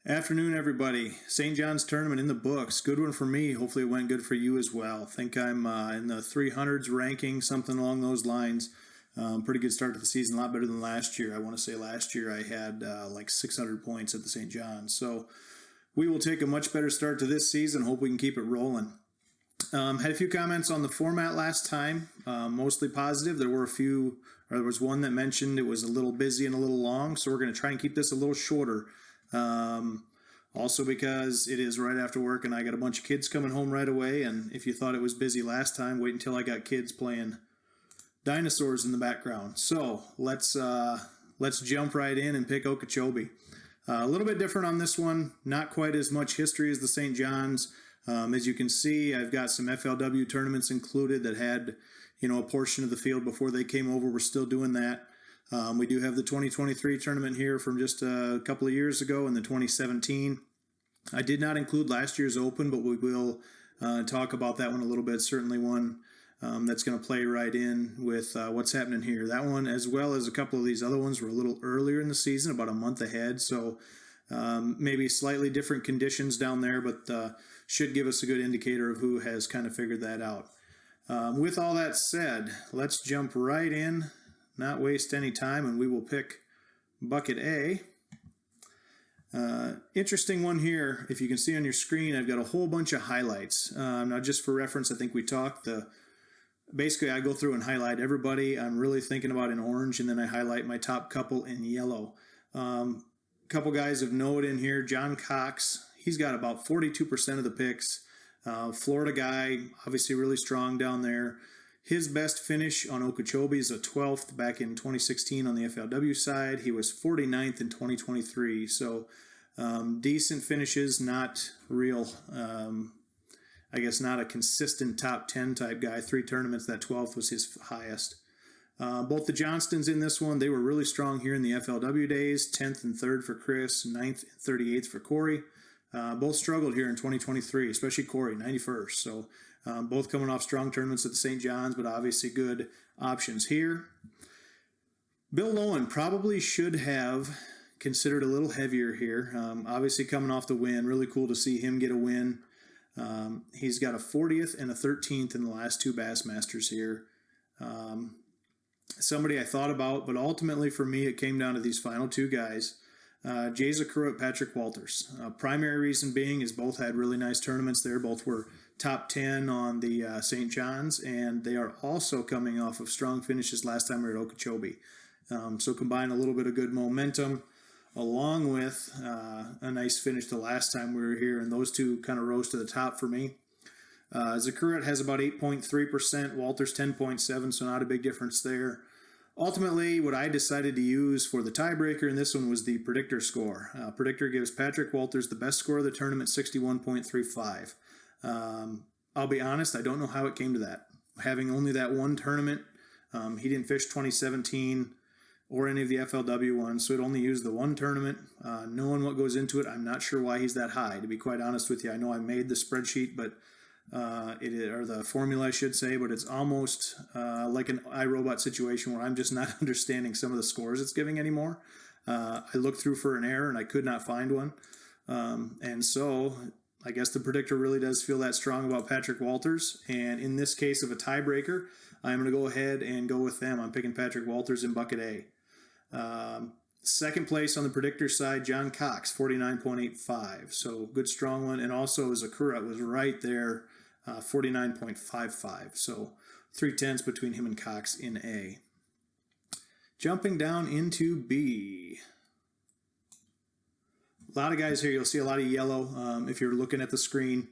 Afternoon, everybody. St. John's tournament in the books. Good one for me. Hopefully it went good for you as well. Think I'm in the 300s ranking, something along those lines. Pretty good start to the season, a lot better than last year. I want to say last year I had like 600 points at the St. John's. So we will take a much better start to this season. Hope we can keep it rolling. Had a few comments on the format last time, mostly positive. There was one that mentioned it was a little busy and a little long, so we're going to try and keep this a little shorter. Also because it is right after work and I got a bunch of kids coming home right away, and if you thought it was busy last time, wait until I got kids playing dinosaurs in the background. So let's jump right in and pick Okeechobee. A little bit different on this one, not quite as much history as the St. John's. As you can see, I've got some FLW tournaments included that had, a portion of the field before they came over. We're still doing that. We do have the 2023 tournament here from just a couple of years ago and the 2017. I did not include last year's Open, but we will talk about that one a little bit. Certainly one that's going to play right in with what's happening here. That one, as well as a couple of these other ones, were a little earlier in the season, about a month ahead. So maybe slightly different conditions down there, but should give us a good indicator of who has kind of figured that out. With all that said, let's jump right in. Not waste any time, and we will pick bucket A. Interesting one here. If you can see on your screen, I've got a whole bunch of highlights. Now, just for reference, I think we talked. Basically, I go through and highlight everybody I'm really thinking about in orange, and then I highlight my top couple in yellow. Couple guys of note in here. John Cox, he's got about 42% of the picks. Florida guy, obviously really strong down there. His best finish on Okeechobee is a 12th back in 2016 on the FLW side. He was 49th in 2023. So decent finishes, not real, I guess not a consistent top 10 type guy. 3 tournaments, that 12th was his highest. Both the Johnstons in this one, they were really strong here in the FLW days. 10th and 3rd for Chris, 9th and 38th for Corey. Both struggled here in 2023, especially Corey, 91st. So both coming off strong tournaments at the St. John's, but obviously good options here. Bill Lowen probably should have considered a little heavier here. Obviously coming off the win, really cool to see him get a win. He's got a 40th and a 13th in the last 2 Bassmasters here. Somebody I thought about, but ultimately for me it came down to these final 2 guys. Jay Zakura, Patrick Walters. Primary reason being is both had really nice tournaments there. Both were top 10 on the St. John's, and they are also coming off of strong finishes last time we were at Okeechobee. So combine a little bit of good momentum along with a nice finish the last time we were here, and those two kind of rose to the top for me. Zakura has about 8.3%, Walters 10.7%, so not a big difference there. Ultimately, what I decided to use for the tiebreaker in this one was the predictor score. Predictor gives Patrick Walters the best score of the tournament, 61.35. I'll be honest, I don't know how it came to that. Having only that one tournament, he didn't fish 2017 or any of the FLW ones, so it only used the one tournament. Knowing what goes into it, I'm not sure why he's that high, to be quite honest with you. I know I made the spreadsheet, but or the formula, I should say, but it's almost like an iRobot situation where I'm just not understanding some of the scores it's giving anymore. I looked through for an error and I could not find one. And so I guess the predictor really does feel that strong about Patrick Walters. And in this case of a tiebreaker, I'm going to go ahead and go with them. I'm picking Patrick Walters in bucket A. Second place on the predictor side, John Cox, 49.85. So good, strong one. And also Zakura was right there, 49.55. So 3/10 between him and Cox in A. Jumping down into B. A lot of guys here. You'll see a lot of yellow if you're looking at the screen.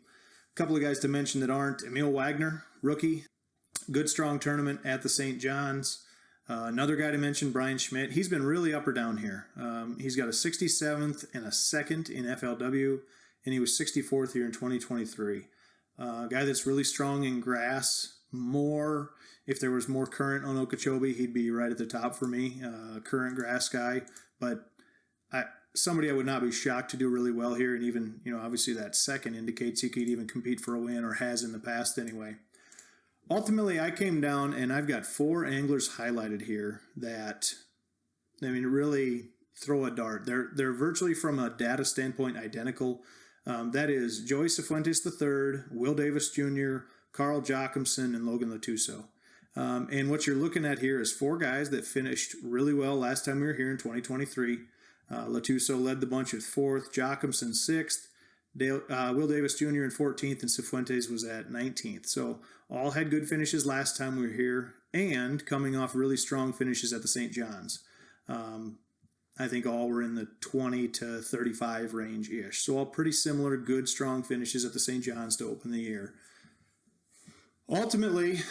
A couple of guys to mention that aren't. Emil Wagner, rookie. Good, strong tournament at the St. John's. Another guy to mention, Brian Schmidt. He's been really up or down here. He's got a 67th and a 2nd in FLW, and he was 64th here in 2023. Guy that's really strong in grass. If there was more current on Okeechobee, he'd be right at the top for me. Current grass guy, but somebody I would not be shocked to do really well here, and even, obviously that 2nd indicates he could even compete for a win, or has in the past anyway. Ultimately, I came down and I've got 4 anglers highlighted here that, really throw a dart. They're virtually, from a data standpoint, identical. That is Joey Cifuentes III, Will Davis Jr., Carl Jochimson, and Logan Latuso. And what you're looking at here is 4 guys that finished really well last time we were here in 2023. Latuso led the bunch at 4th, Jochimson 6th, Will Davis Jr. in 14th, and Cifuentes was at 19th. So all had good finishes last time we were here, and coming off really strong finishes at the St. John's. I think all were in the 20 to 35 range-ish. So all pretty similar, good, strong finishes at the St. John's to open the year. Ultimately,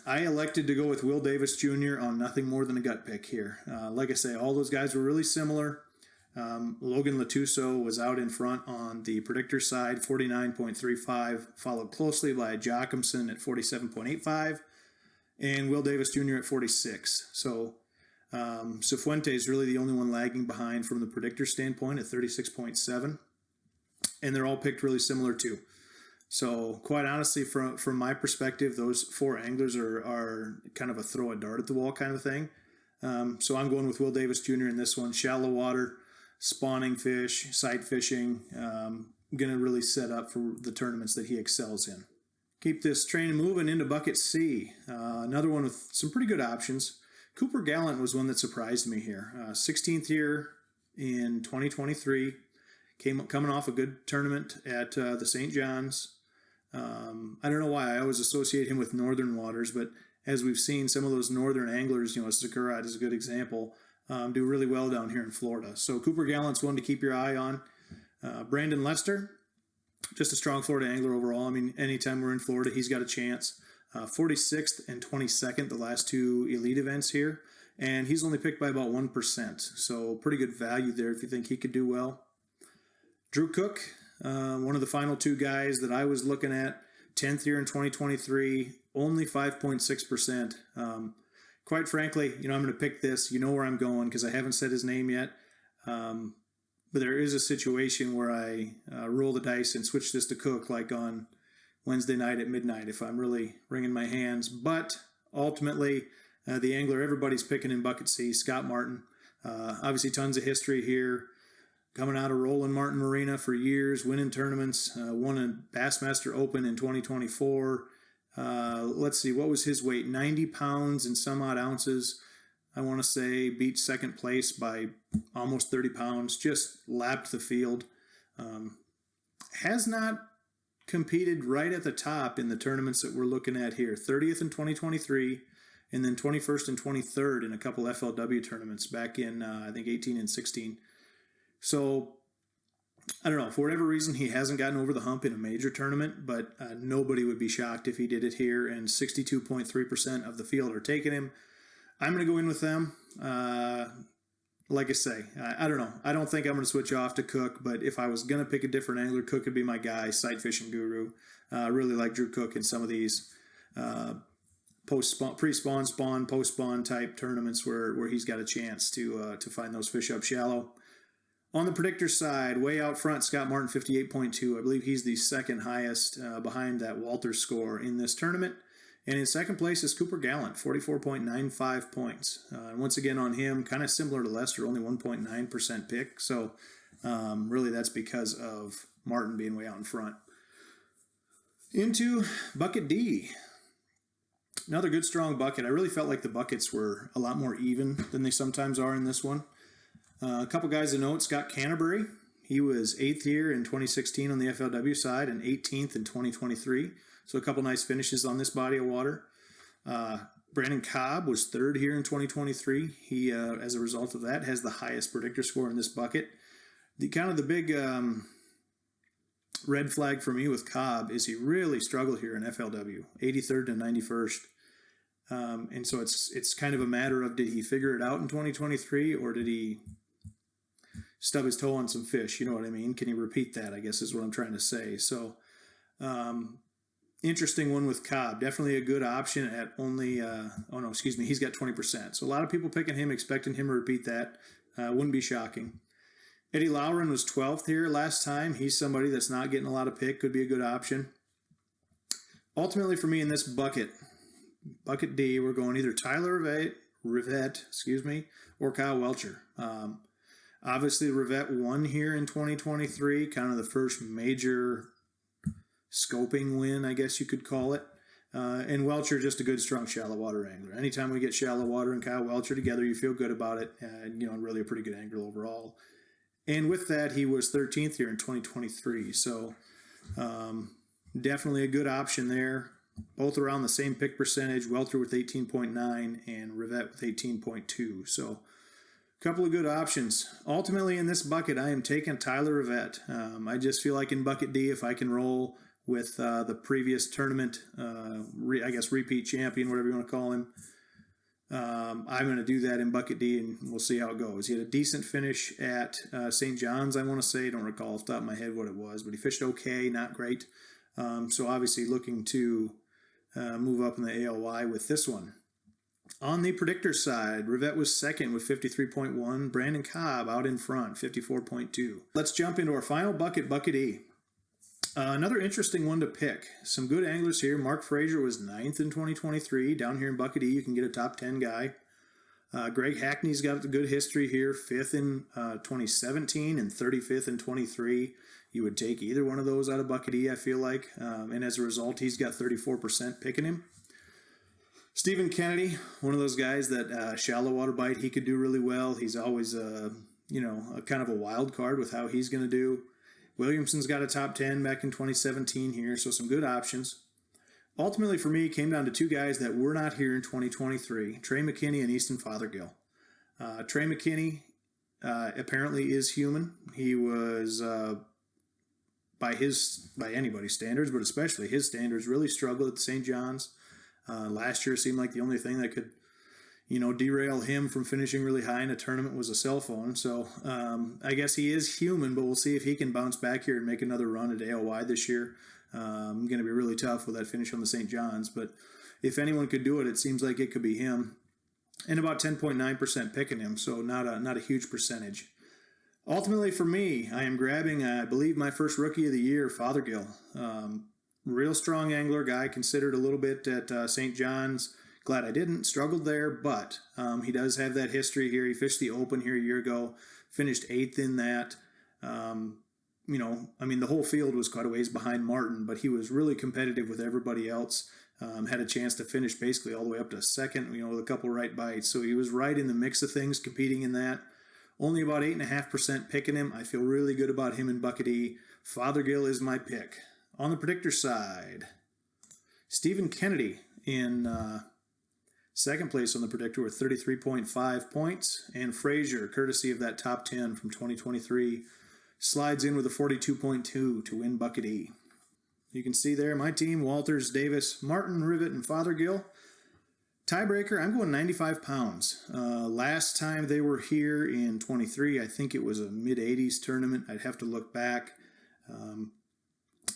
I elected to go with Will Davis Jr. on nothing more than a gut pick here. Like I say, all those guys were really similar. Logan Latuso was out in front on the predictor side, 49.35, followed closely by Jochimson at 47.85, and Will Davis Jr. at 46. So Cifuentes is really the only one lagging behind from the predictor standpoint at 36.7, and they're all picked really similar too. So quite honestly, from my perspective, those 4 anglers are kind of a throw a dart at the wall kind of thing. So I'm going with Will Davis Jr. in this one. Shallow water, spawning fish, sight fishing, going to really set up for the tournaments that he excels in. Keep this train moving into Bucket C. Another one with some pretty good options. Cooper Gallant was one that surprised me here. 16th year in 2023, coming off a good tournament at the St. John's. I don't know why I always associate him with northern waters, but as we've seen, some of those northern anglers, Sakurai is a good example, do really well down here in Florida. So Cooper Gallant's one to keep your eye on. Brandon Lester, just a strong Florida angler overall. I mean, anytime we're in Florida, he's got a chance. 46th and 22nd, the last 2 elite events here, and he's only picked by about 1%. So pretty good value there if you think he could do well. Drew Cook, one of the final 2 guys that I was looking at, 10th year in 2023, only 5.6%. Quite frankly, I'm going to pick this. You know where I'm going because I haven't said his name yet. But there is a situation where I roll the dice and switch this to Cook, like on Wednesday night at midnight, if I'm really wringing my hands. But ultimately, the angler everybody's picking in Bucket C, Scott Martin. Obviously, tons of history here. Coming out of Roland Martin Marina for years, winning tournaments, won a Bassmaster Open in 2024. Let's see, what was his weight? 90 pounds and some odd ounces. I want to say beat second place by almost 30 pounds, just lapped the field. Has not competed right at the top in the tournaments that we're looking at here. 30th in 2023, and then 21st and 23rd in a couple FLW tournaments back in, I think, 18 and 16. So, I don't know, for whatever reason, he hasn't gotten over the hump in a major tournament, but nobody would be shocked if he did it here, and 62.3% of the field are taking him. I'm going to go in with them. Like I say, I don't know. I don't think I'm going to switch off to Cook, but if I was going to pick a different angler, Cook would be my guy, sight fishing guru. I really like Drew Cook in some of these pre-spawn, spawn, post-spawn type tournaments where he's got a chance to find those fish up shallow. On the predictor side, way out front, Scott Martin, 58.2. I believe he's the second highest behind that Walters score in this tournament. And in second place is Cooper Gallant, 44.95 points. And once again on him, kind of similar to Lester, only 1.9% pick. So really that's because of Martin being way out in front. Into Bucket D. Another good, strong bucket. I really felt like the buckets were a lot more even than they sometimes are in this one. A couple guys to note, Scott Canterbury. He was 8th here in 2016 on the FLW side and 18th in 2023. So a couple nice finishes on this body of water. Brandon Cobb was 3rd here in 2023. He, as a result of that, has the highest predictor score in this bucket. The big red flag for me with Cobb is he really struggled here in FLW, 83rd to 91st. And so it's kind of a matter of, did he figure it out in 2023 or did he stub his toe on some fish? You know what I mean? Can he repeat that, I guess is what I'm trying to say. So interesting one with Cobb. Definitely a good option at only, he's got 20%. So a lot of people picking him, expecting him to repeat that. Wouldn't be shocking. Eddie Lowren was 12th here last time. He's somebody that's not getting a lot of pick. Could be a good option. Ultimately for me in this bucket D, we're going either Tyler Rivette, or Kyle Welcher. Obviously, Rivette won here in 2023, kind of the first major scoping win, I guess you could call it. And Welcher, just a good, strong shallow water angler. Anytime we get shallow water and Kyle Welcher together, you feel good about it. And, really a pretty good angler overall. And with that, he was 13th here in 2023. So definitely a good option there. Both around the same pick percentage. Welcher with 18.9 and Rivette with 18.2. So a couple of good options. Ultimately, in this bucket, I am taking Tyler Rivette. I just feel like in bucket D, if I can roll with the previous tournament, repeat champion, whatever you want to call him. I'm going to do that in bucket D, and we'll see how it goes. He had a decent finish at St. John's, I want to say. Don't recall off the top of my head what it was, but he fished okay, not great. So obviously looking to move up in the ALY with this one. On the predictor side, Rivette was second with 53.1. Brandon Cobb out in front, 54.2. Let's jump into our final bucket, bucket E. Another interesting one to pick. Some good anglers here. Mark Frazier was 9th in 2023. Down here in bucket E, you can get a top 10 guy. Greg Hackney's got a good history here. 5th in 2017 and 35th in 23. You would take either one of those out of bucket E, I feel like. And as a result, he's got 34% picking him. Stephen Kennedy, one of those guys that shallow water bite, he could do really well. He's always, a kind of a wild card with how he's going to do. Williamson's got a top 10 back in 2017 here, so some good options. Ultimately, for me, it came down to two guys that were not here in 2023, Trey McKinney and Easton Fothergill. Trey McKinney apparently is human. He was, by anybody's standards, but especially his standards, really struggled at the St. John's. Last year seemed like the only thing that could derail him from finishing really high in a tournament was a cell phone. So I guess he is human, but we'll see if he can bounce back here and make another run at ALY this year. Going to be really tough with that finish on the St. John's, but if anyone could do it, it seems like it could be him. And about 10.9% picking him, so not a huge percentage. Ultimately, for me, I am grabbing, I believe, my first rookie of the year, Fothergill. Real strong angler, guy considered a little bit at St. John's. Glad I didn't. Struggled there, but he does have that history here. He fished the Open here a year ago, finished 8th in that. The whole field was quite a ways behind Martin, but he was really competitive with everybody else. Had a chance to finish basically all the way up to second, with a couple right bites. So he was right in the mix of things, competing in that. Only about 8.5% picking him. I feel really good about him in bucket E. Fothergill is my pick. On the predictor side, Stephen Kennedy in second place on the predictor with 33.5 points, and Frazier, courtesy of that top 10 from 2023, slides in with a 42.2 to win bucket E. You can see there my team: Walters, Davis, Martin, Rivette, and Fothergill. Tiebreaker, I'm going 95 pounds. Last time they were here in 23, I think it was a mid-80s tournament. I'd have to look back.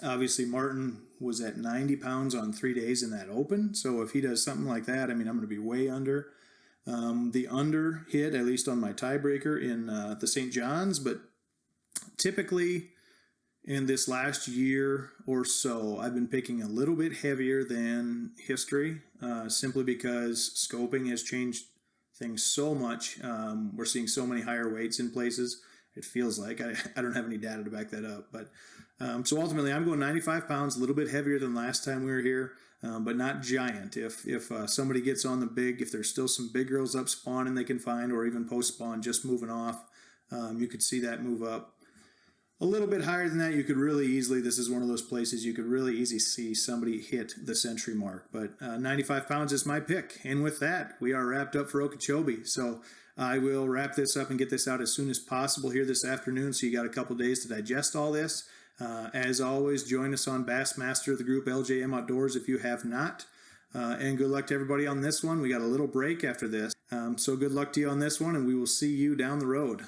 Obviously, Martin was at 90 pounds on 3 days in that Open. So if he does something like that, I'm going to be way under. The under hit, at least on my tiebreaker, in the St. John's. But typically, in this last year or so, I've been picking a little bit heavier than history, simply because scoping has changed things so much. We're seeing so many higher weights in places. It feels like. I don't have any data to back that up. But so ultimately, I'm going 95 pounds, a little bit heavier than last time we were here, but not giant. If somebody gets on the big, if there's still some big girls up spawning they can find, or even post-spawn just moving off, you could see that move up. A little bit higher than that, you could really easily, this is one of those places you could really easily see somebody hit the century mark. But 95 pounds is my pick. And with that, we are wrapped up for Okeechobee. So I will wrap this up and get this out as soon as possible here this afternoon, so you got a couple days to digest all this. As always, join us on Bassmaster, the group LJM Outdoors, if you have not. And good luck to everybody on this one. We got a little break after this. So good luck to you on this one, and we will see you down the road.